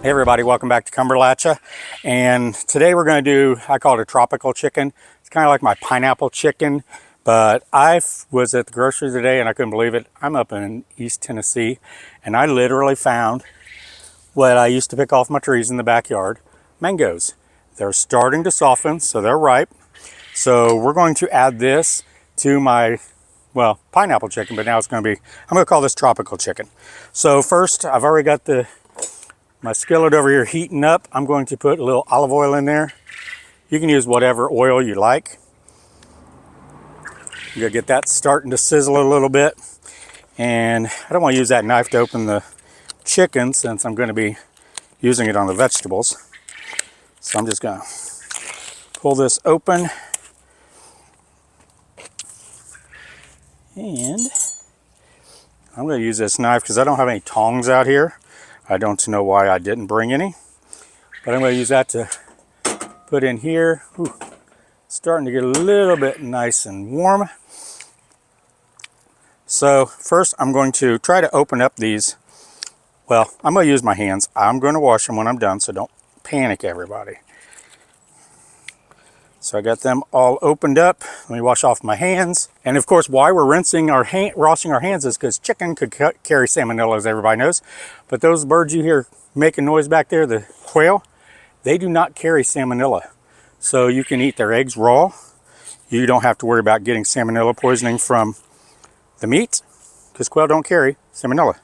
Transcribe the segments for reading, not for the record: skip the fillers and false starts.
Hey everybody, welcome back to Cumberlachia. And today we're going to do, I call it a tropical chicken. It's kind of like my pineapple chicken, but I was at the grocery today and I couldn't believe it. I'm up in East Tennessee and I literally found what I used to pick off my trees in the backyard, mangoes. They're starting to soften, so they're ripe. So we're going to add this to my, well, pineapple chicken, but now it's going to be, I'm going to call this tropical chicken. So first, I've already got my skillet over here heating up. I'm going to put a little olive oil in there. You can use whatever oil you like. You're gonna get that starting to sizzle a little bit. And I don't want to use that knife to open the chicken since I'm going to be using it on the vegetables. So I'm just gonna pull this open. And I'm going to use this knife because I don't have any tongs out here. I don't know why I didn't bring any, but I'm going to use that to put in here. Ooh, starting to get a little bit nice and warm. So first I'm going to try to open up these. Well, I'm going to use my hands. I'm going to wash them when I'm done, so don't panic everybody. So I got them all opened up. Let me wash off my hands. And of course, why we're washing our hands is because chicken could carry salmonella, as everybody knows. But those birds you hear making noise back there, the quail, they do not carry salmonella. So you can eat their eggs raw. You don't have to worry about getting salmonella poisoning from the meat, because quail don't carry salmonella,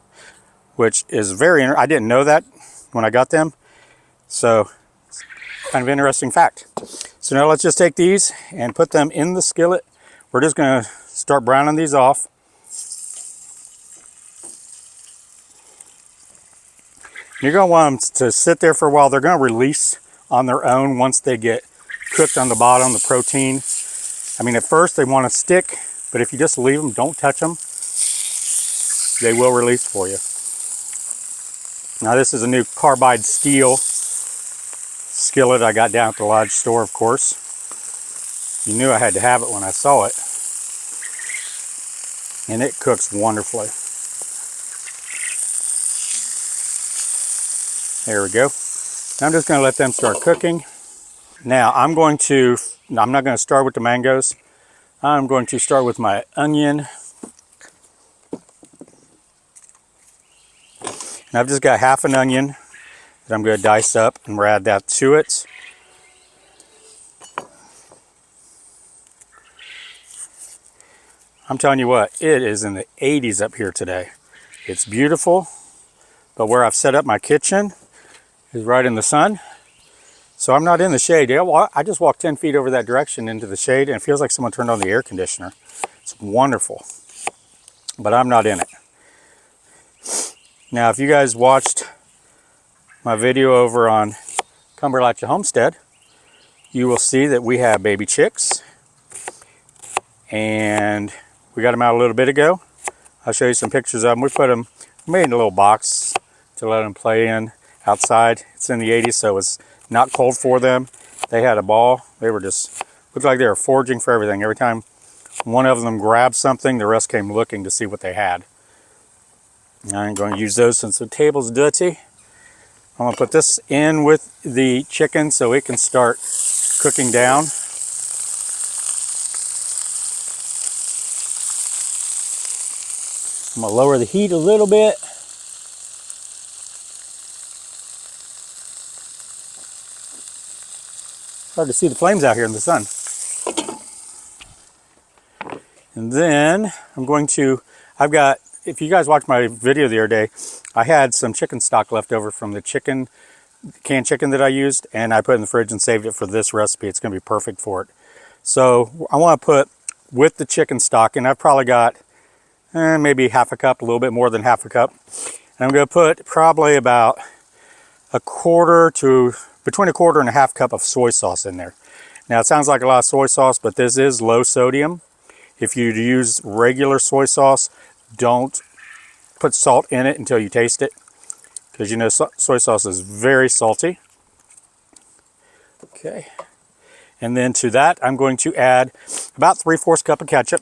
which is very interesting. I didn't know that when I got them. So kind of interesting fact. So now let's just take these and put them in the skillet. We're just going to start browning these off. You're going to want them to sit there for a while. They're going to release on their own once they get cooked on the bottom, the protein. I mean, at first they want to stick, but if you just leave them, don't touch them, they will release for you. Now this is a new carbide steel skillet I got down at the lodge store, of course. You knew I had to have it when I saw it. And it cooks wonderfully. There we go. Now I'm just going to let them start cooking. Now I'm not going to start with the mangoes. I'm going to start with my onion. And I've just got half an onion that I'm going to dice up and we'll add that to it. I'm telling you what, it is in the 80s up here today. It's beautiful, but where I've set up my kitchen is right in the sun. So I'm not in the shade. I just walked 10 feet over that direction into the shade and it feels like someone turned on the air conditioner. It's wonderful, but I'm not in it. Now, if you guys watched my video over on Cumberlachia Homestead, you will see that we have baby chicks and we got them out a little bit ago. I'll show you some pictures of them. We made in a little box to let them play in outside. It's in the 80s, so it's not cold for them. They had a ball. They were just, looked like they were foraging for everything. Every time one of them grabbed something, the rest came looking to see what they had. I ain't going to use those since the table's dirty. I'm going to put this in with the chicken so it can start cooking down. I'm going to lower the heat a little bit. Hard to see the flames out here in the sun. And then I'm going to, if you guys watched my video the other day, I had some chicken stock left over from the canned chicken that I used, and I put it in the fridge and saved it for this recipe. It's going to be perfect for it. So I want to put with the chicken stock, and I've probably got maybe half a cup, a little bit more than half a cup. And I'm going to put probably about between a quarter and a half cup of soy sauce in there. Now it sounds like a lot of soy sauce, but this is low sodium. If you use regular soy sauce, don't put salt in it until you taste it, because you know soy sauce is very salty. Okay, and then to that I'm going to add about 3/4 cup of ketchup.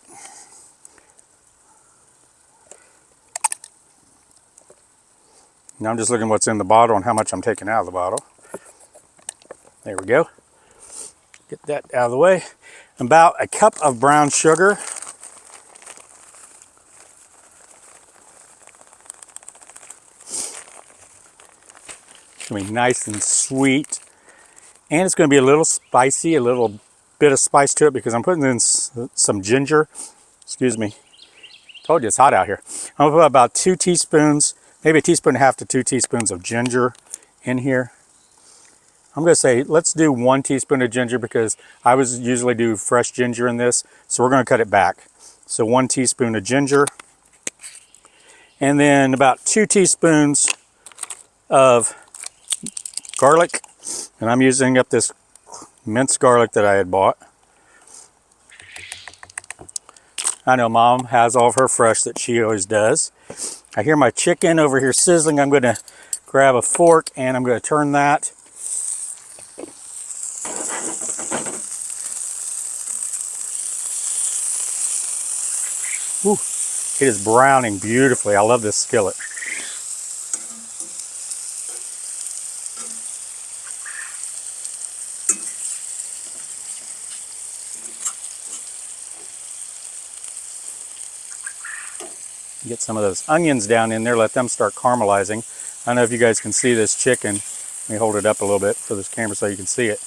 Now I'm just looking what's in the bottle and how much I'm taking out of the bottle. There we go. Get that out of the way. About a cup of brown sugar. It's going to be nice and sweet. And it's going to be a little spicy, a little bit of spice to it because I'm putting in some ginger. Excuse me. Told you it's hot out here. I'm going to put about 2 teaspoons, maybe a teaspoon and a half to 2 teaspoons of ginger in here. I'm going to say, let's do 1 teaspoon of ginger because I was usually do fresh ginger in this. So we're going to cut it back. So 1 teaspoon of ginger. And then about 2 teaspoons of garlic. And I'm using up this minced garlic that I had bought. I know Mom has all of her fresh that she always does. I hear my chicken over here sizzling. I'm going to grab a fork and I'm going to turn that. Ooh, it is browning beautifully. I love this skillet. Get some of those onions down in there, let them start caramelizing. I don't know if you guys can see this chicken. Let me hold it up a little bit for this camera so you can see it.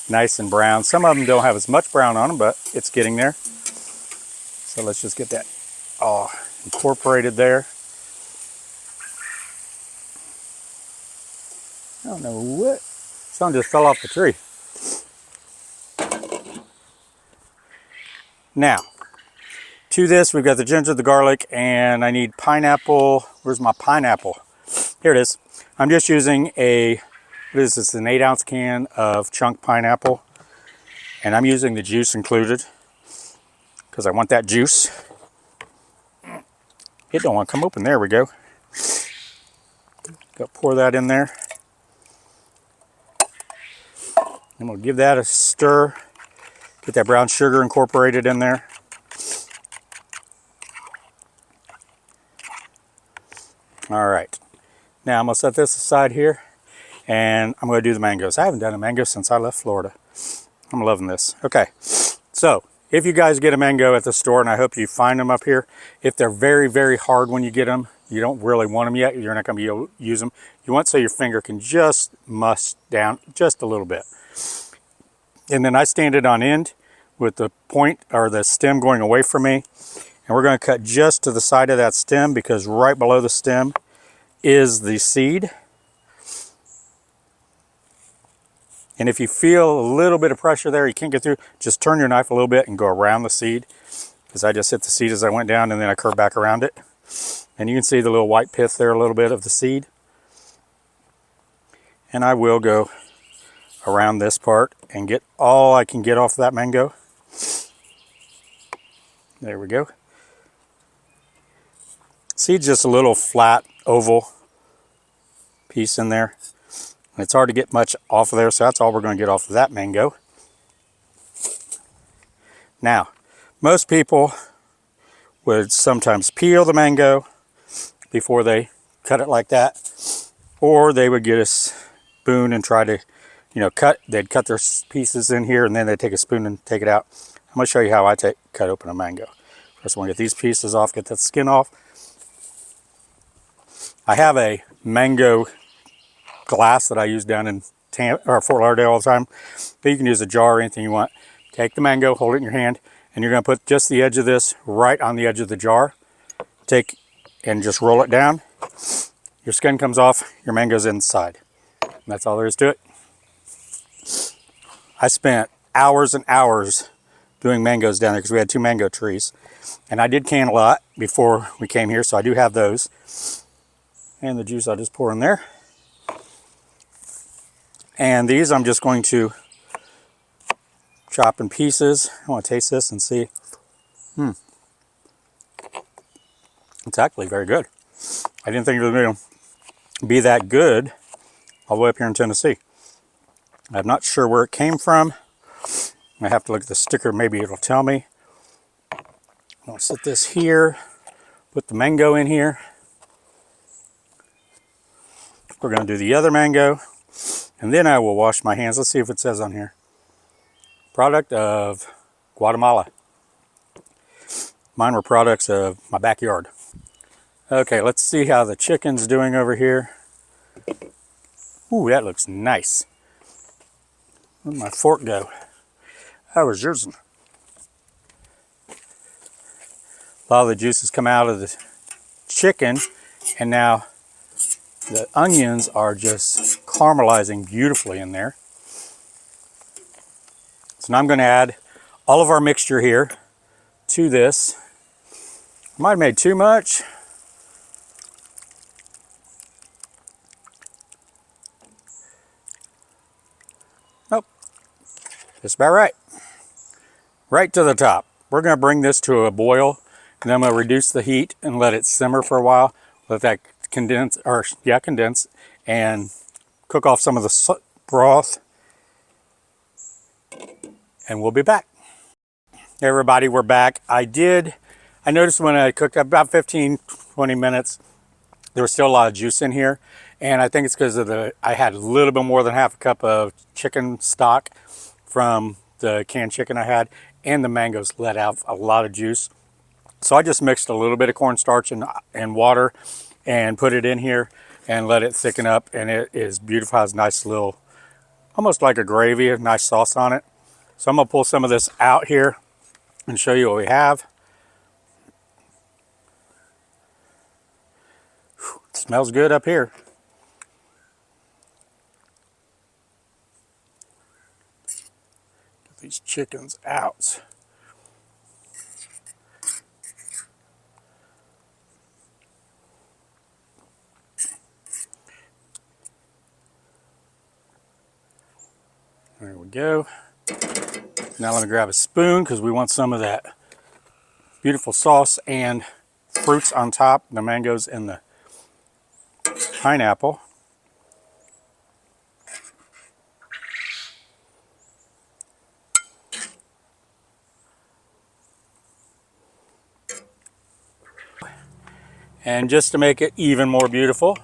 Nice and brown. Some of them don't have as much brown on them, but it's getting there. So let's just get that all incorporated there. I don't know what. Something just fell off the tree. Now, to this, we've got the ginger, the garlic, and I need pineapple. Where's my pineapple? Here it is. I'm just using a, what is this, an 8-ounce can of chunk pineapple. And I'm using the juice included because I want that juice. It don't want to come open. There we go. Go pour that in there. And we'll give that a stir. Get that brown sugar incorporated in there. All right. Now I'm going to set this aside here. And I'm going to do the mangoes. I haven't done a mango since I left Florida. I'm loving this. Okay. So, if you guys get a mango at the store, and I hope you find them up here, if they're very, very hard when you get them, you don't really want them yet, you're not going to be able to use them. You want so your finger can just mush down just a little bit. And then I stand it on end with the point or the stem going away from me. And we're going to cut just to the side of that stem because right below the stem is the seed. And if you feel a little bit of pressure there, you can't get through, just turn your knife a little bit and go around the seed. Because I just hit the seed as I went down and then I curved back around it. And you can see the little white pith there, a little bit of the seed. And I will go around this part and get all I can get off of that mango. There we go. See, just a little flat oval piece in there. And it's hard to get much off of there, so that's all we're going to get off of that mango. Now, most people would sometimes peel the mango before they cut it like that, or they would get a spoon and try to, they'd cut their pieces in here and then they'd take a spoon and take it out. I'm going to show you how I cut open a mango. First, I want to get these pieces off, get that skin off. I have a mango glass that I use down in Fort Lauderdale all the time, but you can use a jar or anything you want. Take the mango, hold it in your hand, and you're going to put just the edge of this right on the edge of the jar. Take and just roll it down. Your skin comes off, your mango's inside. And that's all there is to it. I spent hours and hours doing mangoes down there because we had 2 mango trees. And I did can a lot before we came here, so I do have those. And the juice I'll just pour in there. And these I'm just going to chop in pieces. I want to taste this and see. It's actually very good. I didn't think it was going to be that good all the way up here in Tennessee. I'm not sure where it came from. I have to look at the sticker, maybe it'll tell me. I'll set this here, put the mango in here. We're going to do the other mango, and then I will wash my hands. Let's see if it says on here. Product of Guatemala. Mine were products of my backyard. Okay, let's see how the chicken's doing over here. Ooh, that looks nice. Where'd my fork go? I was using. A lot of the juices come out of the chicken, and now the onions are just caramelizing beautifully in there. So now I'm going to add all of our mixture here to this. I might have made too much. Nope, just about right. Right to the top. We're going to bring this to a boil, and then I'm going to reduce the heat and let it simmer for a while. Let that condense, and cook off some of the broth, and we'll be back. Hey everybody, we're back. I noticed when I cooked about 15-20 minutes, there was still a lot of juice in here, and I think it's because of I had a little bit more than half a cup of chicken stock from the canned chicken I had, and the mangoes let out a lot of juice. So I just mixed a little bit of cornstarch and water and put it in here and let it thicken up, and it is beautiful. It has a nice little, almost like a gravy, a nice sauce on it. So I'm gonna pull some of this out here and show you what we have. It smells good up here. Get these chickens out. There we go. Now let me grab a spoon because we want some of that beautiful sauce and fruits on top, the mangoes and the pineapple. And just to make it even more beautiful,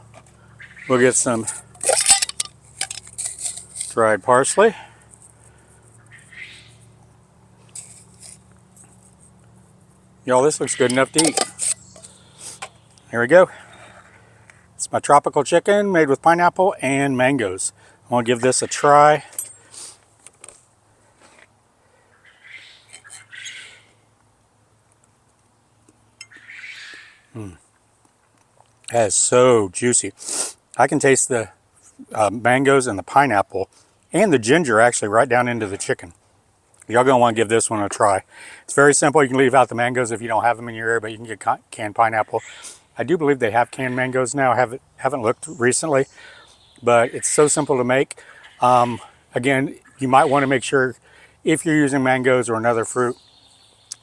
we'll get some dried parsley. Y'all, this looks good enough to eat. Here we go. It's my tropical chicken made with pineapple and mangoes. I want to give this a try. That is so juicy. I can taste the mangoes and the pineapple and the ginger actually right down into the chicken. Y'all gonna want to give this one a try. It's very simple. You can leave out the mangoes if you don't have them in your area, but you can get canned pineapple. I do believe they have canned mangoes now. I haven't looked recently, but it's so simple to make. Again, you might want to make sure if you're using mangoes or another fruit,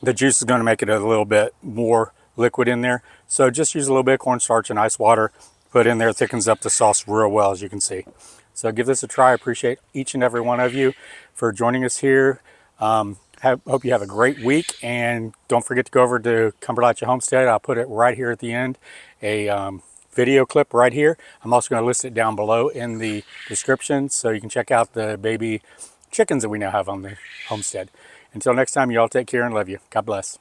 the juice is going to make it a little bit more liquid in there. So just use a little bit of cornstarch and ice water, put in there, thickens up the sauce real well, as you can see. So give this a try. I appreciate each and every one of you for joining us here. Hope you have a great week, and don't forget to go over to Cumberlachia Homestead. I'll put it right here at the end, a video clip right here. I'm also going to list it down below in the description so you can check out the baby chickens that we now have on the homestead. Until next time, you all take care and love you. God bless.